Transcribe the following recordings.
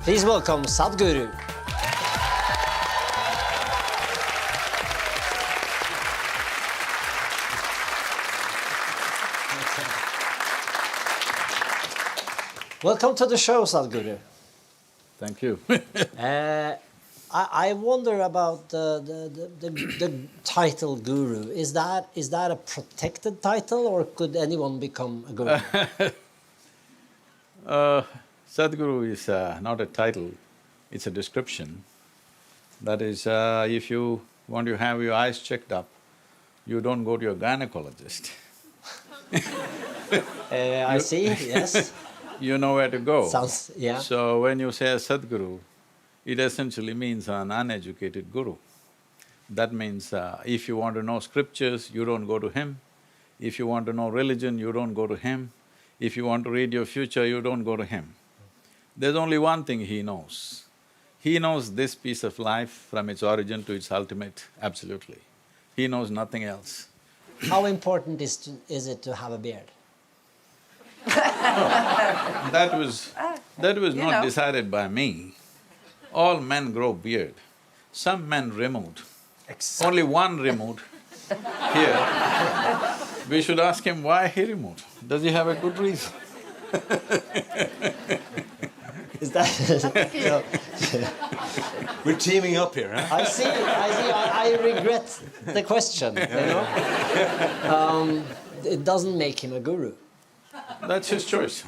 Please welcome Sadhguru. Welcome to the show, Sadhguru. Thank you. I wonder about the title guru. Is that a protected title, or could anyone become a guru? Sadhguru is not a title, it's a description. That is, if you want to have your eyes checked up, you don't go to your gynecologist. I see, yes. You know where to go. Sounds… yeah. So when you say Sadhguru, it essentially means an uneducated guru. That means if you want to know scriptures, you don't go to him. If you want to know religion, you don't go to him. If you want to read your future, you don't go to him. There's only one thing he knows. He knows this piece of life from its origin to its ultimate, absolutely. He knows nothing else. How important is it to have a beard? That was not decided by me. All men grow beard. Some men removed. Only one removed here. We should ask him why he removed. Does he have a good reason? Is that… so, We're teaming up here, huh? I see, I regret the question, you know? It doesn't make him a guru. That's his choice.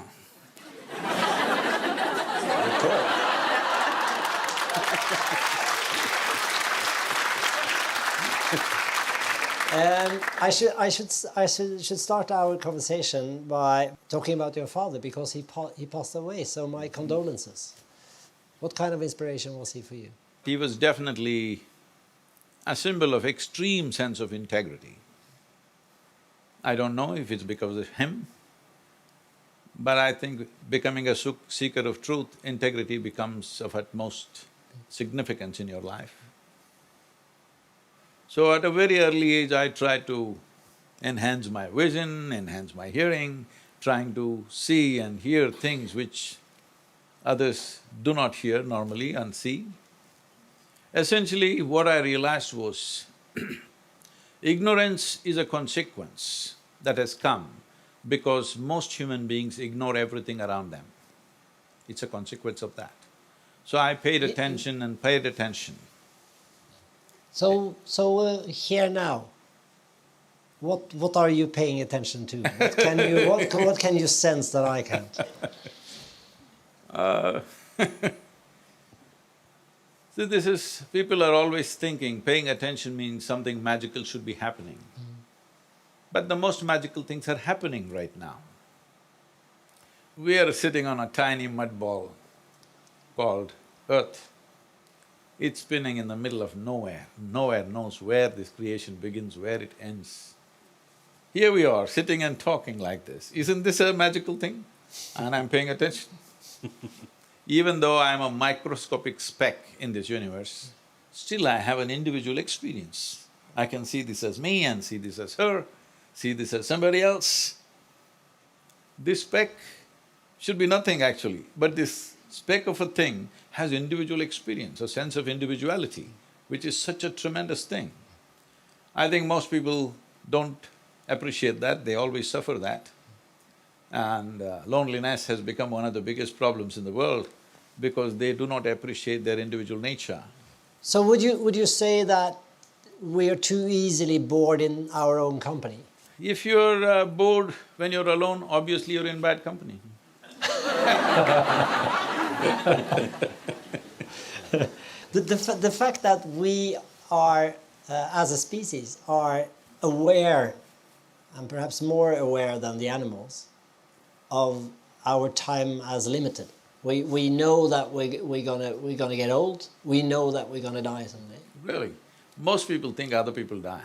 I should start our conversation by talking about your father, because he passed away, so my condolences. What kind of inspiration was he for you? He was definitely a symbol of extreme sense of integrity. I don't know if it's because of him, but I think becoming a seeker of truth, integrity becomes of utmost significance in your life. So at a very early age, I tried to enhance my vision, enhance my hearing, trying to see and hear things which others do not hear normally and see. Essentially, what I realized was ignorance is a consequence that has come because most human beings ignore everything around them. It's a consequence of that. So I paid attention and paid attention. So here now, what are you paying attention to? What can you sense that I can't? See, this is… people are always thinking paying attention means something magical should be happening. But the most magical things are happening right now. We are sitting on a tiny mud ball called Earth. It's spinning in the middle of nowhere. Nowhere knows where this creation begins, where it ends. Here we are, sitting and talking like this. Isn't this a magical thing? And I'm paying attention. Even though I'm a microscopic speck in this universe, still I have an individual experience. I can see this as me and see this as her, see this as somebody else. This speck should be nothing actually, but this speck of a thing has individual experience, a sense of individuality, which is such a tremendous thing. I think most people don't appreciate that, they always suffer that. And loneliness has become one of the biggest problems in the world because they do not appreciate their individual nature. So would you say that we are too easily bored in our own company? If you're bored when you're alone, obviously you're in bad company. The fact that we are, as a species, are aware, and perhaps more aware than the animals, of our time as limited. We know that we're gonna get old, we know that we're gonna die someday. Really? Most people think other people die.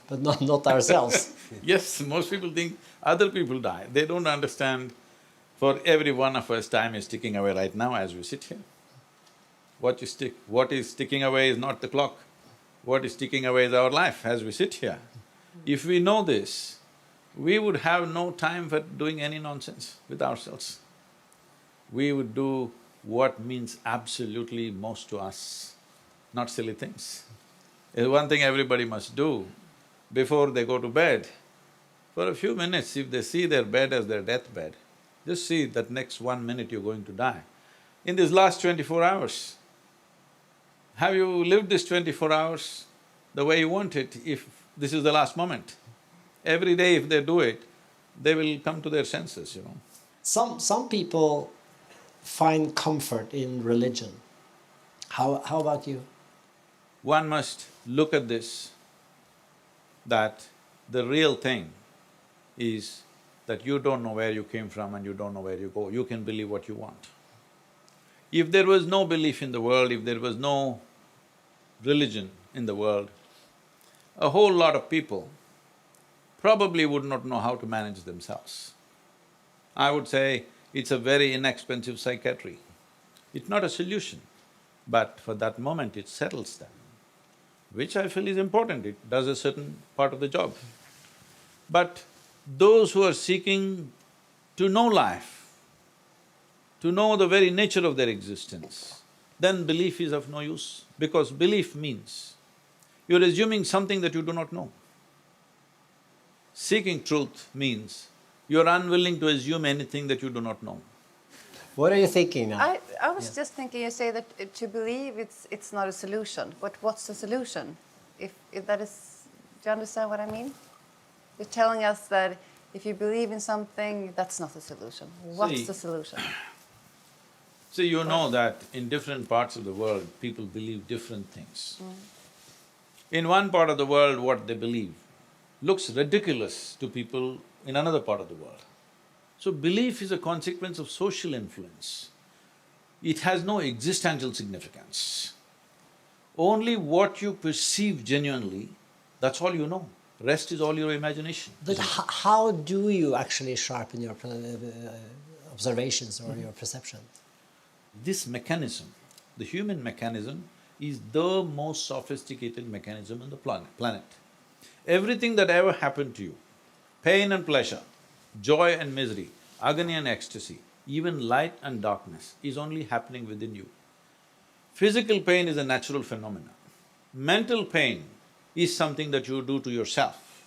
But not ourselves. Yes, most people think other people die. They don't understand for every one of us time is ticking away right now as we sit here. What is ticking away is not the clock. What is ticking away is our life as we sit here. If we know this, we would have no time for doing any nonsense with ourselves. we would do what means absolutely most to us, not silly things. There's one thing everybody must do before they go to bed. For a few minutes, if they see their bed as their deathbed, just see that next 1 minute you're going to die. In these last 24 hours, have you lived this 24 hours the way you want it if this is the last moment? Every day if they do it, they will come to their senses, you know. Some people find comfort in religion. How about you? One must look at this, that the real thing is that you don't know where you came from and you don't know where you go. You can believe what you want. If there was no belief in the world, if there was no religion in the world, a whole lot of people probably would not know how to manage themselves. I would say it's a very inexpensive psychiatry. It's not a solution, but for that moment it settles them, which I feel is important, it does a certain part of the job. But those who are seeking to know life, to know the very nature of their existence, then belief is of no use, because belief means you're assuming something that you do not know. Seeking truth means you're unwilling to assume anything that you do not know. What are you thinking now? I was just thinking, you say that to believe it's not a solution, but what's the solution? If that is, do you understand what I mean? You're telling us that if you believe in something, that's not the solution. What's the solution? See, you know that in different parts of the world, people believe different things. In one part of the world, what they believe looks ridiculous to people in another part of the world. So belief is a consequence of social influence. It has no existential significance. Only what you perceive genuinely, that's all you know. Rest is all your imagination. But how do you actually sharpen your observations or your perception? This mechanism, the human mechanism, is the most sophisticated mechanism on the planet. Everything that ever happened to you, pain and pleasure, joy and misery, agony and ecstasy, even light and darkness is only happening within you. Physical pain is a natural phenomenon. Mental pain is something that you do to yourself,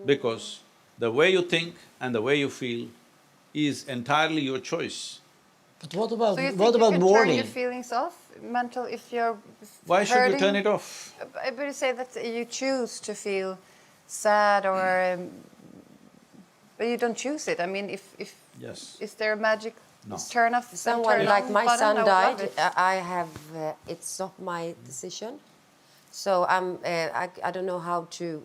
because the way you think and the way you feel is entirely your choice. But what about So you think what about you can warning? turn your feelings off, mental, if you're Why should you hurting? turn it off? But you say that you choose to feel sad or… but you don't choose it. I mean, if… Yes. Is there a magic No. turn off? Someone turn like on my button? son I would love died. it. I have. It's not my decision, so I don't know how to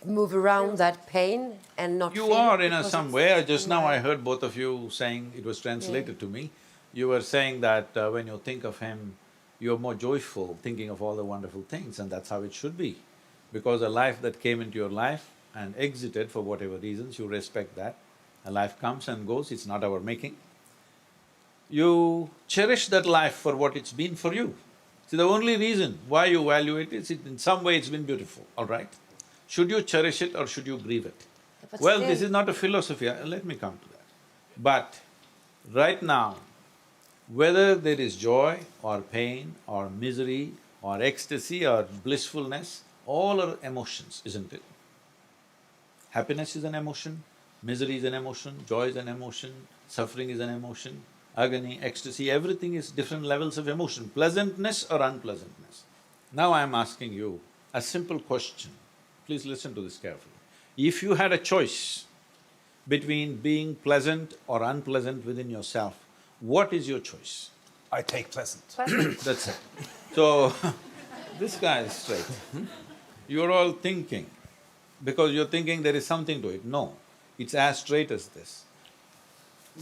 move around that pain and not. You feel are it in because some it's way. Just now my- I heard both of you saying, it was translated to me, you were saying that when you think of him, you're more joyful, thinking of all the wonderful things, and that's how it should be. Because a life that came into your life and exited for whatever reasons, you respect that. A life comes and goes, it's not our making. You cherish that life for what it's been for you. See, the only reason why you value it is in some way it's been beautiful, all right? Should you cherish it or should you grieve it? But Well, still- this is not a philosophy, let me come to that. But right now, whether there is joy or pain or misery or ecstasy or blissfulness, all are emotions, isn't it? Happiness is an emotion, misery is an emotion, joy is an emotion, suffering is an emotion, agony, ecstasy, everything is different levels of emotion, pleasantness or unpleasantness. Now I'm asking you a simple question, please listen to this carefully. If you had a choice between being pleasant or unpleasant within yourself, what is your choice? I take pleasant. That's it. So, this guy is straight. You're all thinking, because you're thinking there is something to it. No, it's as straight as this.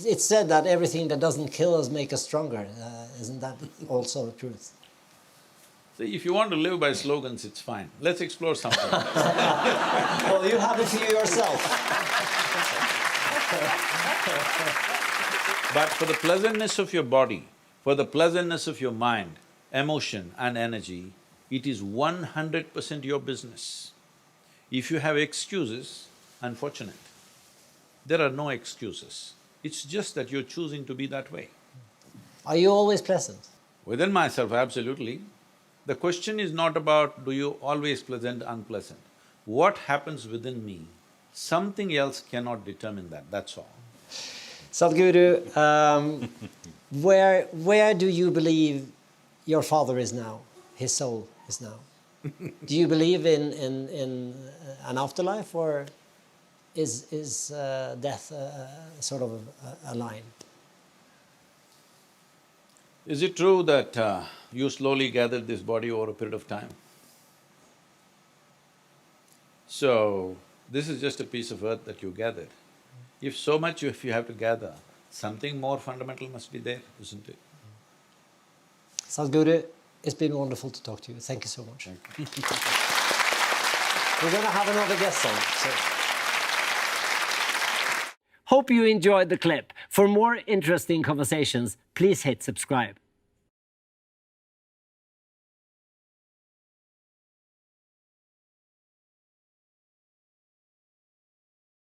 It's said that everything that doesn't kill us makes us stronger. Isn't that also the truth? See, if you want to live by slogans, it's fine. Let's explore something. Well, you have it to yourself. But for the pleasantness of your body, for the pleasantness of your mind, emotion and energy, it is 100% your business. If you have excuses, unfortunate. There are no excuses. It's just that you're choosing to be that way. Are you always pleasant? Within myself, absolutely. The question is not about do you always pleasant, unpleasant. What happens within me, something else cannot determine that, that's all. Sadhguru, where do you believe your father is now, his soul is now? Do you believe in an afterlife, or is death sort of a line? Is it true that you slowly gathered this body over a period of time? So, this is just a piece of earth that you gathered. If so much if you have to gather, something more fundamental must be there, isn't it? Sadhguru, it's been wonderful to talk to you. Thank you so much. We're going to have another guest on. So. Hope you enjoyed the clip. For more interesting conversations, please hit subscribe.